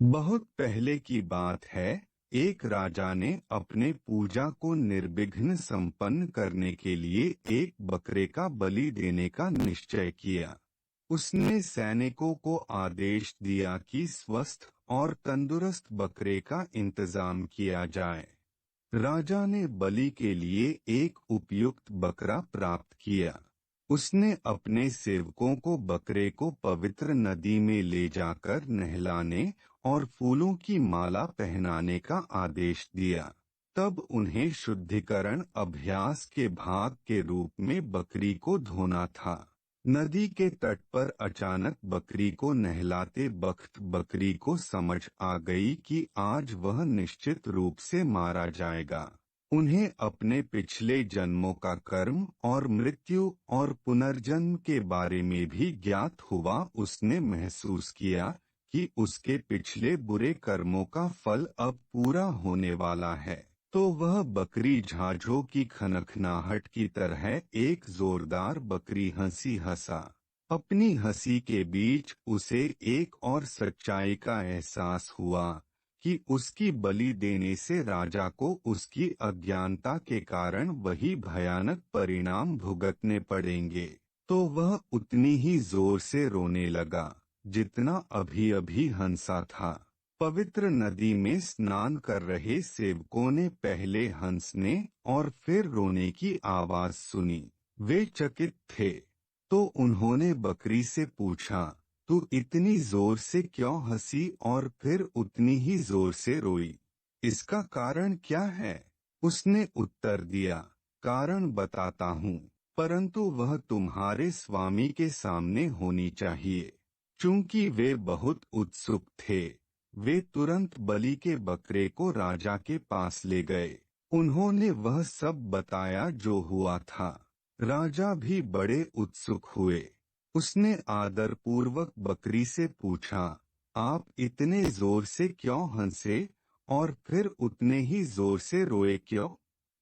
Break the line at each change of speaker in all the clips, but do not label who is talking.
बहुत पहले की बात है। एक राजा ने अपने पूजा को निर्विघ्न संपन्न करने के लिए एक बकरे का बलि देने का निश्चय किया। उसने सैनिकों को आदेश दिया कि स्वस्थ और तंदुरुस्त बकरे का इंतजाम किया जाए। राजा ने बलि के लिए एक उपयुक्त बकरा प्राप्त किया। उसने अपने सेवकों को बकरे को पवित्र नदी में ले जाकर नहलाने और फूलों की माला पहनाने का आदेश दिया। तब उन्हें शुद्धिकरण अभ्यास के भाग के रूप में बकरी को धोना था। नदी के तट पर अचानक बकरी को नहलाते वक्त बकरी को समझ आ गई कि आज वह निश्चित रूप से मारा जाएगा। उन्हें अपने पिछले जन्मों का कर्म और मृत्यु और पुनर्जन्म के बारे में भी ज्ञात हुआ। उसने महसूस किया कि उसके पिछले बुरे कर्मों का फल अब पूरा होने वाला है। तो वह बकरी झांझों की खनखनाहट की तरह एक जोरदार बकरी हंसी हंसा। अपनी हंसी के बीच उसे एक और सच्चाई का एहसास हुआ कि उसकी बलि देने से राजा को उसकी अज्ञानता के कारण वही भयानक परिणाम भुगतने पड़ेंगे। तो वह उतनी ही जोर से रोने लगा जितना अभी अभी हंसा था। पवित्र नदी में स्नान कर रहे सेवकों ने पहले हंसने और फिर रोने की आवाज सुनी। वे चकित थे। तो उन्होंने बकरी से पूछा, तू इतनी जोर से क्यों हंसी और फिर उतनी ही जोर से रोई? इसका कारण क्या है? उसने उत्तर दिया, कारण बताता हूँ, परंतु वह तुम्हारे स्वामी के सामने होनी चाहिए। चूंकि वे बहुत उत्सुक थे, वे तुरंत बलि के बकरे को राजा के पास ले गए। उन्होंने वह सब बताया जो हुआ था। राजा भी बड़े उत्सुक हुए। उसने आदर पूर्वक बकरी से पूछा, आप इतने जोर से क्यों हंसे और फिर उतने ही जोर से रोए क्यों?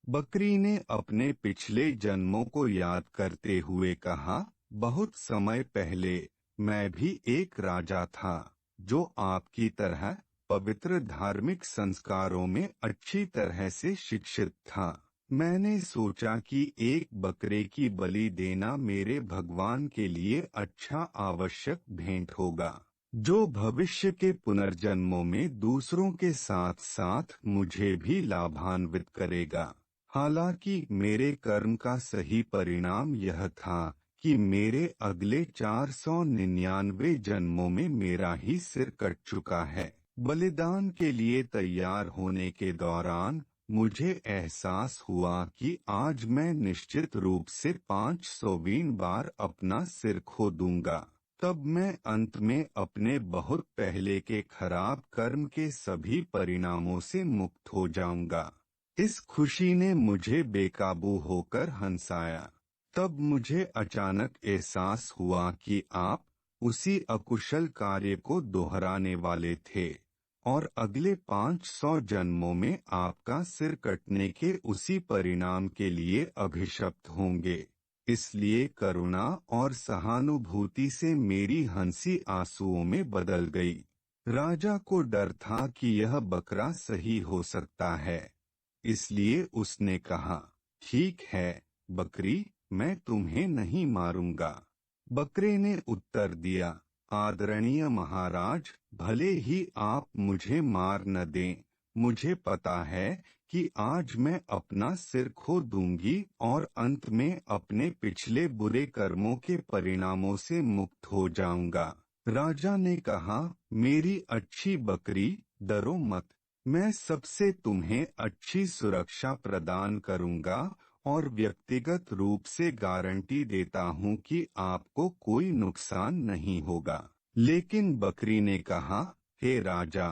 बकरी ने अपने पिछले जन्मों को याद करते हुए कहा, बहुत समय पहले मैं भी एक राजा था जो आपकी तरह पवित्र धार्मिक संस्कारों में अच्छी तरह से शिक्षित था। मैंने सोचा कि एक बकरे की बलि देना मेरे भगवान के लिए अच्छा आवश्यक भेंट होगा, जो भविष्य के पुनर्जन्मों में दूसरों के साथ साथ मुझे भी लाभान्वित करेगा। हालांकि मेरे कर्म का सही परिणाम यह था कि मेरे अगले 499 जन्मों में मेरा ही सिर कट चुका है। बलिदान के लिए तैयार होने के दौरान मुझे एहसास हुआ कि आज मैं निश्चित रूप से 500वीं बार अपना सिर खो दूंगा। तब मैं अंत में अपने बहुत पहले के खराब कर्म के सभी परिणामों से मुक्त हो जाऊंगा। इस खुशी ने मुझे बेकाबू होकर हंसाया। तब मुझे अचानक एहसास हुआ कि आप उसी अकुशल कार्य को दोहराने वाले थे और अगले 500 जन्मों में आपका सिर कटने के उसी परिणाम के लिए अभिशप्त होंगे। इसलिए करुणा और सहानुभूति से मेरी हंसी आंसुओं में बदल गई। राजा को डर था कि यह बकरा सही हो सकता है, इसलिए उसने कहा, ठीक है बकरी, मैं तुम्हें नहीं मारूंगा। बकरे ने उत्तर दिया, आदरणीय महाराज, भले ही आप मुझे मार न दें, मुझे पता है कि आज मैं अपना सिर खो दूंगी और अंत में अपने पिछले बुरे कर्मों के परिणामों से मुक्त हो जाऊंगा। राजा ने कहा, मेरी अच्छी बकरी, डरो मत, मैं सबसे तुम्हें अच्छी सुरक्षा प्रदान करूंगा और व्यक्तिगत रूप से गारंटी देता हूं कि आपको कोई नुकसान नहीं होगा। लेकिन बकरी ने कहा, हे राजा,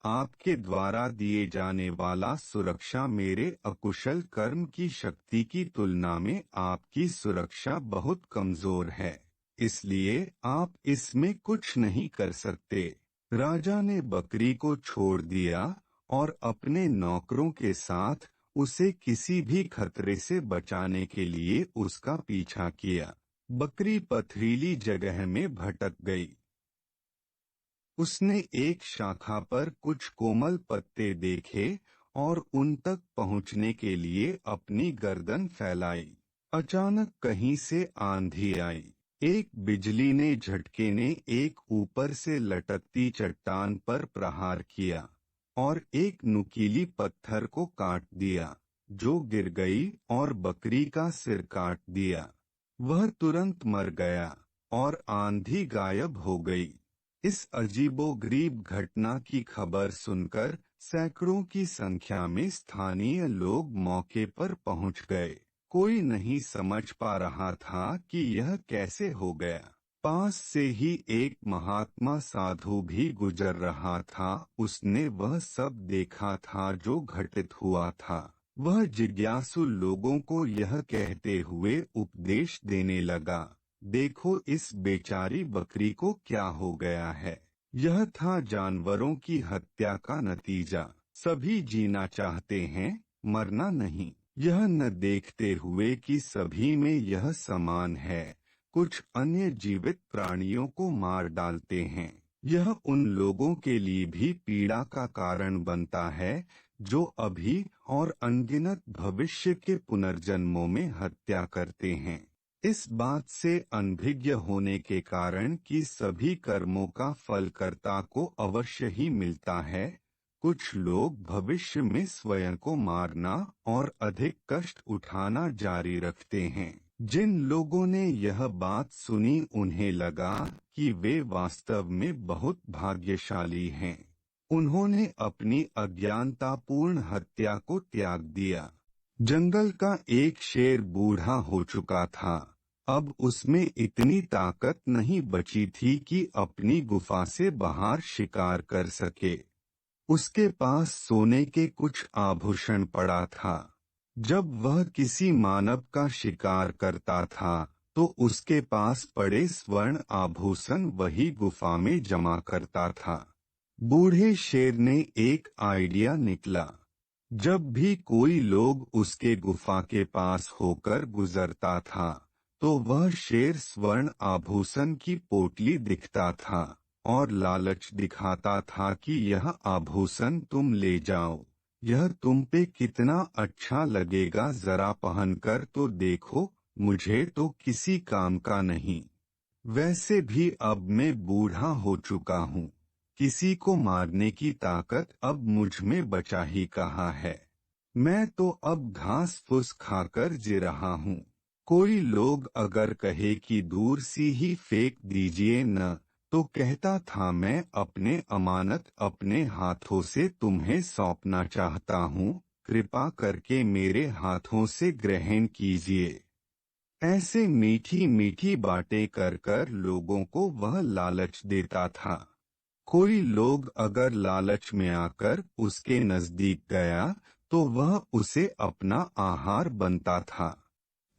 आपके द्वारा दिए जाने वाला सुरक्षा मेरे अकुशल कर्म की शक्ति की तुलना में आपकी सुरक्षा बहुत कमजोर है, इसलिए आप इसमें कुछ नहीं कर सकते। राजा ने बकरी को छोड़ दिया और अपने नौकरों के साथ उसे किसी भी खतरे से बचाने के लिए उसका पीछा किया। बकरी पथरीली जगह में भटक गई। उसने एक शाखा पर कुछ कोमल पत्ते देखे और उन तक पहुंचने के लिए अपनी गर्दन फैलाई। अचानक कहीं से आंधी आई। एक बिजली ने झटके ने एक ऊपर से लटकती चट्टान पर प्रहार किया और एक नुकीली पत्थर को काट दिया, जो गिर गई और बकरी का सिर काट दिया। वह तुरंत मर गया और आंधी गायब हो गई। इस अजीबोगरीब घटना की खबर सुनकर सैकड़ों की संख्या में स्थानीय लोग मौके पर पहुंच गए। कोई नहीं समझ पा रहा था कि यह कैसे हो गया। पास से ही एक महात्मा साधु भी गुजर रहा था। उसने वह सब देखा था जो घटित हुआ था। वह जिज्ञासु लोगों को यह कहते हुए उपदेश देने लगा, देखो इस बेचारी बकरी को क्या हो गया है। यह था जानवरों की हत्या का नतीजा। सभी जीना चाहते हैं, मरना नहीं। यह न देखते हुए कि सभी में यह समान है, कुछ अन्य जीवित प्राणियों को मार डालते हैं। यह उन लोगों के लिए भी पीड़ा का कारण बनता है जो अभी और अनगिनत भविष्य के पुनर्जन्मों में हत्या करते हैं। इस बात से अनभिज्ञ होने के कारण कि सभी कर्मों का फल कर्ता को अवश्य ही मिलता है, कुछ लोग भविष्य में स्वयं को मारना और अधिक कष्ट उठाना जारी रखते हैं। जिन लोगों ने यह बात सुनी उन्हें लगा कि वे वास्तव में बहुत भाग्यशाली हैं। उन्होंने अपनी अज्ञानतापूर्ण हत्या को त्याग दिया। जंगल का एक शेर बूढ़ा हो चुका था। अब उसमें इतनी ताकत नहीं बची थी कि अपनी गुफा से बाहर शिकार कर सके। उसके पास सोने के कुछ आभूषण पड़ा था। जब वह किसी मानव का शिकार करता था तो उसके पास पड़े स्वर्ण आभूषण वही गुफा में जमा करता था। बूढ़े शेर ने एक आइडिया निकला। जब भी कोई लोग उसके गुफा के पास होकर गुजरता था तो वह शेर स्वर्ण आभूषण की पोटली दिखता था और लालच दिखाता था कि यह आभूषण तुम ले जाओ, यह तुम पे कितना अच्छा लगेगा, जरा पहनकर तो देखो, मुझे तो किसी काम का नहीं। वैसे भी अब मैं बूढ़ा हो चुका हूँ, किसी को मारने की ताकत अब मुझ में बचा ही कहाँ है। मैं तो अब घास फूस खाकर जी रहा हूँ। कोई लोग अगर कहे कि दूर सी ही फेंक दीजिए न, तो कहता था मैं अपने अमानत अपने हाथों से तुम्हें सौंपना चाहता हूँ, कृपा करके मेरे हाथों से ग्रहण कीजिए। ऐसे मीठी मीठी बातें कर कर लोगों को वह लालच देता था। कोई लोग अगर लालच में आकर उसके नजदीक गया तो वह उसे अपना आहार बनता था।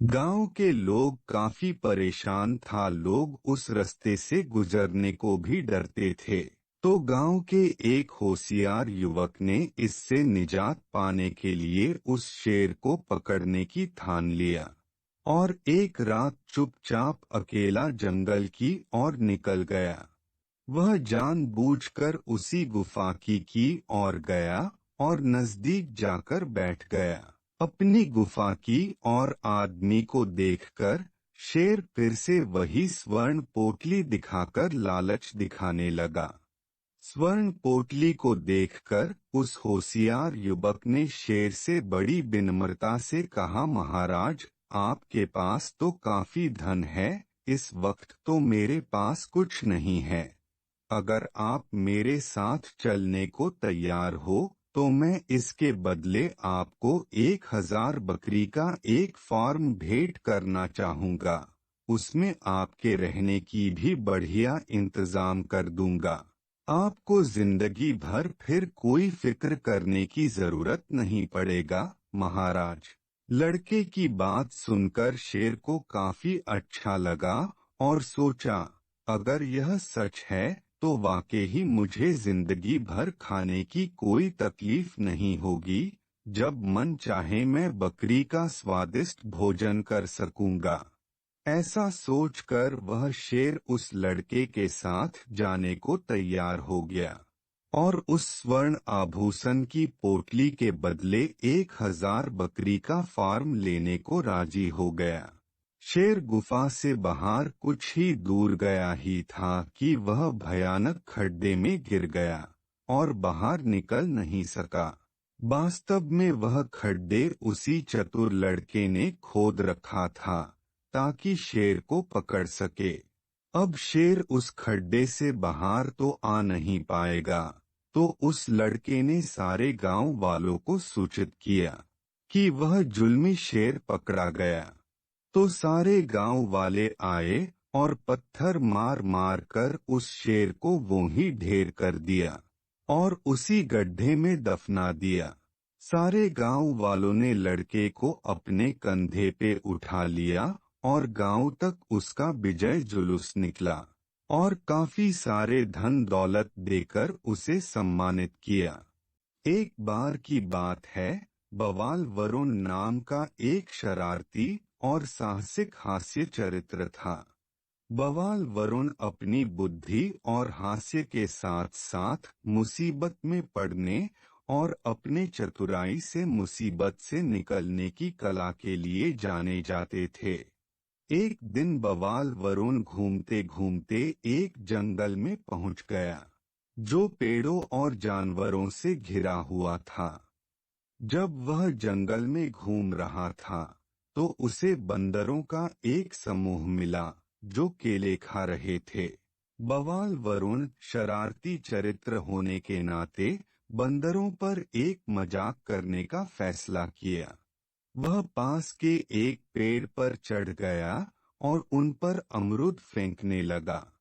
गांव के लोग काफी परेशान था। लोग उस रास्ते से गुजरने को भी डरते थे। तो गांव के एक होशियार युवक ने इससे निजात पाने के लिए उस शेर को पकड़ने की ठान लिया और एक रात चुपचाप अकेला जंगल की ओर निकल गया। वह जानबूझकर उसी गुफा की ओर गया और नजदीक जाकर बैठ गया। अपनी गुफा की और आदमी को देखकर शेर फिर से वही स्वर्ण पोटली दिखाकर लालच दिखाने लगा। स्वर्ण पोटली को देखकर उस होशियार युवक ने शेर से बड़ी विनम्रता से कहा, महाराज, आपके पास तो काफी धन है, इस वक्त तो मेरे पास कुछ नहीं है। अगर आप मेरे साथ चलने को तैयार हो तो मैं इसके बदले आपको 1000 बकरी का एक फार्म भेंट करना चाहूँगा। उसमें आपके रहने की भी बढ़िया इंतजाम कर दूंगा। आपको जिंदगी भर फिर कोई फिक्र करने की जरूरत नहीं पड़ेगा, महाराज। लड़के की बात सुनकर शेर को काफी अच्छा लगा और सोचा, अगर यह सच है तो वाकई ही मुझे जिंदगी भर खाने की कोई तकलीफ नहीं होगी। जब मन चाहे मैं बकरी का स्वादिष्ट भोजन कर सकूंगा। ऐसा सोचकर वह शेर उस लड़के के साथ जाने को तैयार हो गया और उस स्वर्ण आभूषण की पोटली के बदले 1000 बकरी का फार्म लेने को राजी हो गया। शेर गुफा से बाहर कुछ ही दूर गया ही था कि वह भयानक खड्डे में गिर गया और बाहर निकल नहीं सका। वास्तव में वह खड्डे उसी चतुर लड़के ने खोद रखा था ताकि शेर को पकड़ सके। अब शेर उस खड्डे से बाहर तो आ नहीं पाएगा, तो उस लड़के ने सारे गांव वालों को सूचित किया कि वह जुल्मी शेर पकड़ा गया। तो सारे गांव वाले आए और पत्थर मार मार कर उस शेर को वहीं ढेर कर दिया और उसी गड्ढे में दफना दिया। सारे गांव वालों ने लड़के को अपने कंधे पे उठा लिया और गांव तक उसका विजय जुलूस निकला और काफी सारे धन दौलत देकर उसे सम्मानित किया। एक बार की बात है, बवाल वरुण नाम का एक शरारती और साहसिक हास्य चरित्र था। बवाल वरुण अपनी बुद्धि और हास्य के साथ साथ मुसीबत में पड़ने और अपने चतुराई से मुसीबत से निकलने की कला के लिए जाने जाते थे। एक दिन बवाल वरुण घूमते घूमते एक जंगल में पहुंच गया, जो पेड़ों और जानवरों से घिरा हुआ था। जब वह जंगल में घूम रहा था, तो उसे बंदरों का एक समूह मिला जो केले खा रहे थे। बवाल वरुण शरारती चरित्र होने के नाते बंदरों पर एक मजाक करने का फैसला किया। वह पास के एक पेड़ पर चढ़ गया और उन पर अमरूद फेंकने लगा।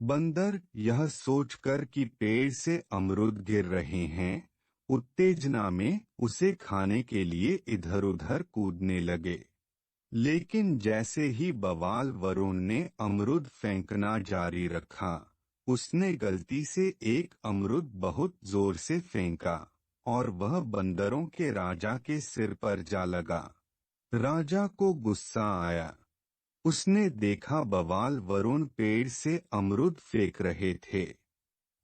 बंदर यह सोचकर कि पेड़ से अमरूद गिर रहे हैं, उत्तेजना में उसे खाने के लिए इधर उधर कूदने लगे। लेकिन जैसे ही बवाल वरुण ने अमरूद फेंकना जारी रखा, उसने गलती से एक अमरूद बहुत जोर से फेंका और वह बंदरों के राजा के सिर पर जा लगा। राजा को गुस्सा आया। उसने देखा बवाल वरुण पेड़ से अमरूद फेंक रहे थे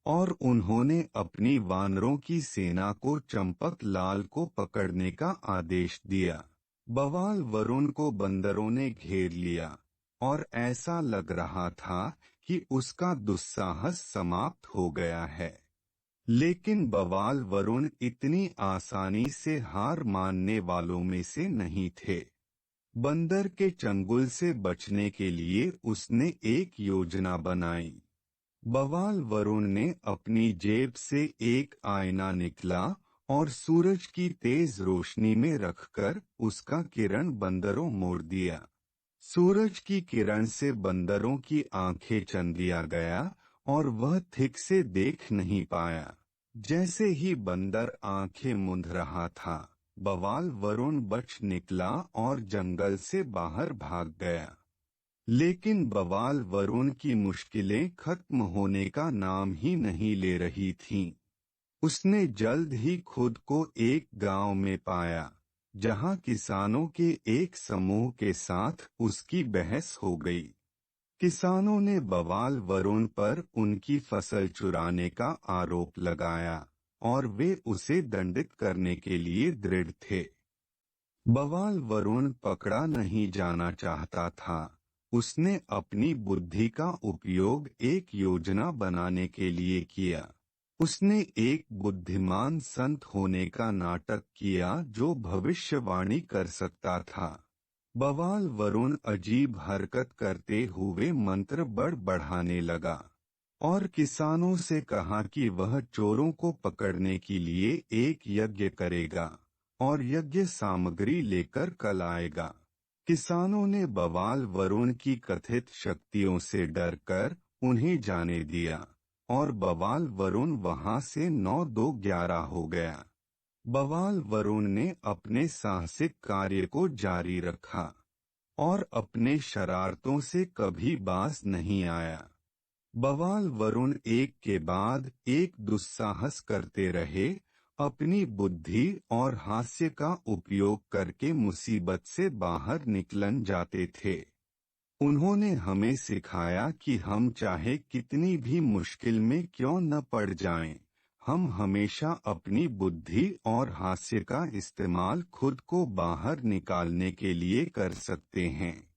और उन्होंने अपनी वानरों की सेना को चंपक लाल को पकड़ने का आदेश दिया। बवाल वरुण को बंदरों ने घेर लिया और ऐसा लग रहा था कि उसका दुस्साहस समाप्त हो गया है। लेकिन बवाल वरुण इतनी आसानी से हार मानने वालों में से नहीं थे। बंदर के चंगुल से बचने के लिए उसने एक योजना बनाई। बवाल वरुण ने अपनी जेब से एक आईना निकाला और सूरज की तेज रोशनी में रखकर उसका किरण बंदरों मोड़ दिया। सूरज की किरण से बंदरों की आंखें चंदिया गया और वह ठीक से देख नहीं पाया। जैसे ही बंदर आंखें मूंद रहा था, बवाल वरुण बच निकला और जंगल से बाहर भाग गया। लेकिन बवाल वरुण की मुश्किलें खत्म होने का नाम ही नहीं ले रही थीं। उसने जल्द ही खुद को एक गांव में पाया, जहां किसानों के एक समूह के साथ उसकी बहस हो गई। किसानों ने बवाल वरुण पर उनकी फसल चुराने का आरोप लगाया और वे उसे दंडित करने के लिए दृढ़ थे। बवाल वरुण पकड़ा नहीं जाना चाहता था। उसने अपनी बुद्धि का उपयोग एक योजना बनाने के लिए किया। उसने एक बुद्धिमान संत होने का नाटक किया जो भविष्यवाणी कर सकता था। बवाल वरुण अजीब हरकत करते हुए मंत्र बढ़ाने लगा और किसानों से कहा कि वह चोरों को पकड़ने के लिए एक यज्ञ करेगा और यज्ञ सामग्री लेकर कल आएगा। किसानों ने बवाल वरुण की कथित शक्तियों से डरकर उन्हें जाने दिया और बवाल वरुण वहां से 9-2-11 हो गया। बवाल वरुण ने अपने साहसिक कार्य को जारी रखा और अपने शरारतों से कभी बाज नहीं आया। बवाल वरुण एक के बाद एक दुस्साहस करते रहे, अपनी बुद्धि और हास्य का उपयोग करके मुसीबत से बाहर निकलन जाते थे। उन्होंने हमें सिखाया कि हम चाहे कितनी भी मुश्किल में क्यों न पड़ जाएं, हम हमेशा अपनी बुद्धि और हास्य का इस्तेमाल खुद को बाहर निकालने के लिए कर सकते हैं।